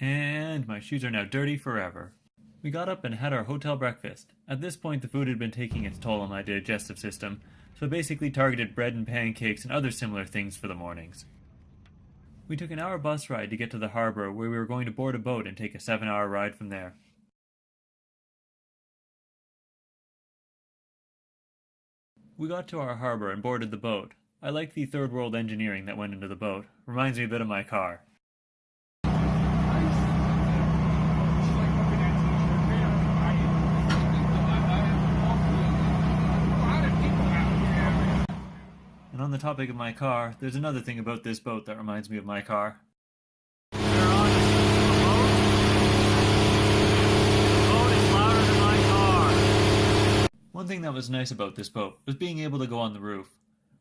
And my shoes are now dirty forever. We got up and had our hotel breakfast. At this point, the food had been taking its toll on my digestive system, so I basically targeted bread and pancakes and other similar things for the mornings. We took an hour bus ride to get to the harbor, where we were going to board a boat and take a 7-hour ride from there. We got to our harbor and boarded the boat. I like the third world engineering that went into the boat. Reminds me a bit of my car. And on the topic of my car, there's another thing about this boat that reminds me of my car. They're on a boat. The boat is louder than my car. One thing that was nice about this boat was being able to go on the roof.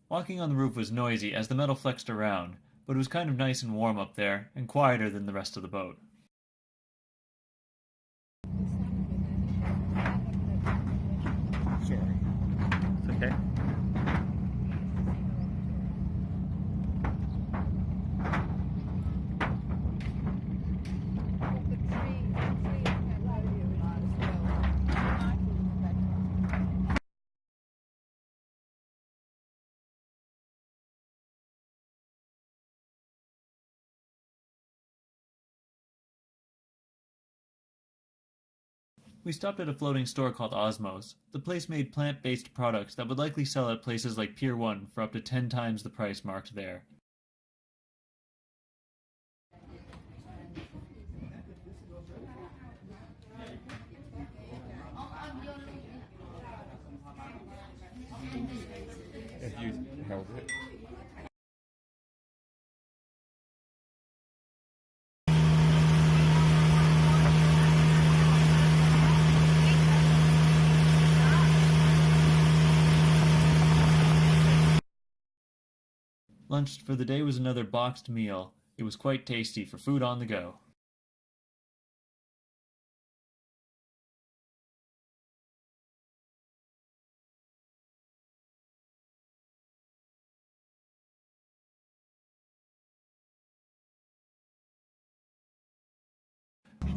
Walking on the roof was noisy as the metal flexed around, but it was kind of nice and warm up there, and quieter than the rest of the boat. Sorry. It's okay. We stopped at a floating store called Osmos. The place made plant-based products that would likely sell at places like Pier 1 for up to 10 times the price marked there. If you held it. Lunch for the day was another boxed meal. It was quite tasty for food on the go.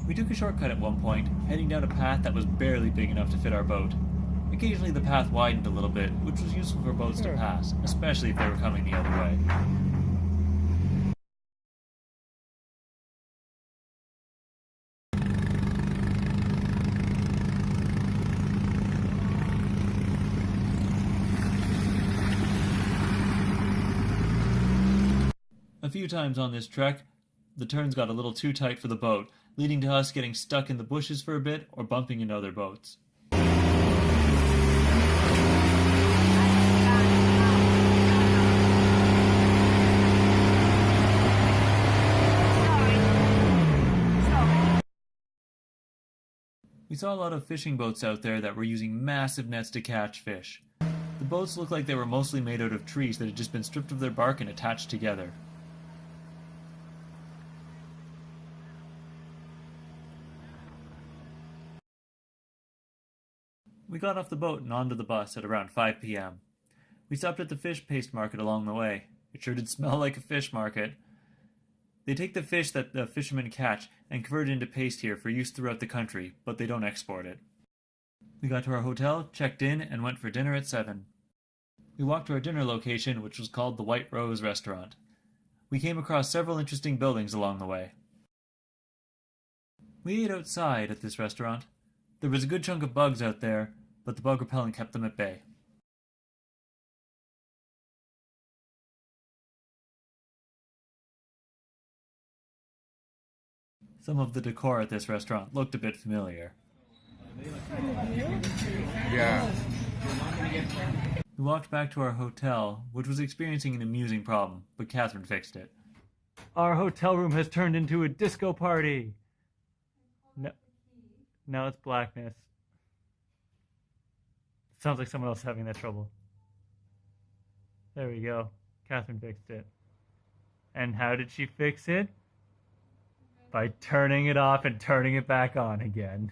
We took a shortcut at one point, heading down a path that was barely big enough to fit our boat. Occasionally the path widened a little bit, which was useful for boats to pass, especially if they were coming the other way. A few times on this trek, the turns got a little too tight for the boat, leading to us getting stuck in the bushes for a bit or bumping into other boats. We saw a lot of fishing boats out there that were using massive nets to catch fish. The boats looked like they were mostly made out of trees that had just been stripped of their bark and attached together. We got off the boat and onto the bus at around 5 p.m. We stopped at the fish paste market along the way. It sure did smell like a fish market. They take the fish that the fishermen catch and convert it into paste here for use throughout the country, but they don't export it. We got to our hotel, checked in, and went for dinner at 7. We walked to our dinner location, which was called the White Rose Restaurant. We came across several interesting buildings along the way. We ate outside at this restaurant. There was a good chunk of bugs out there, but the bug repellent kept them at bay. Some of the decor at this restaurant looked a bit familiar. Yeah. We walked back to our hotel, which was experiencing an amusing problem, but Catherine fixed it. Our hotel room has turned into a disco party! No, now it's blackness. Sounds like someone else having that trouble. There we go. Catherine fixed it. And how did she fix it? By turning it off and turning it back on again.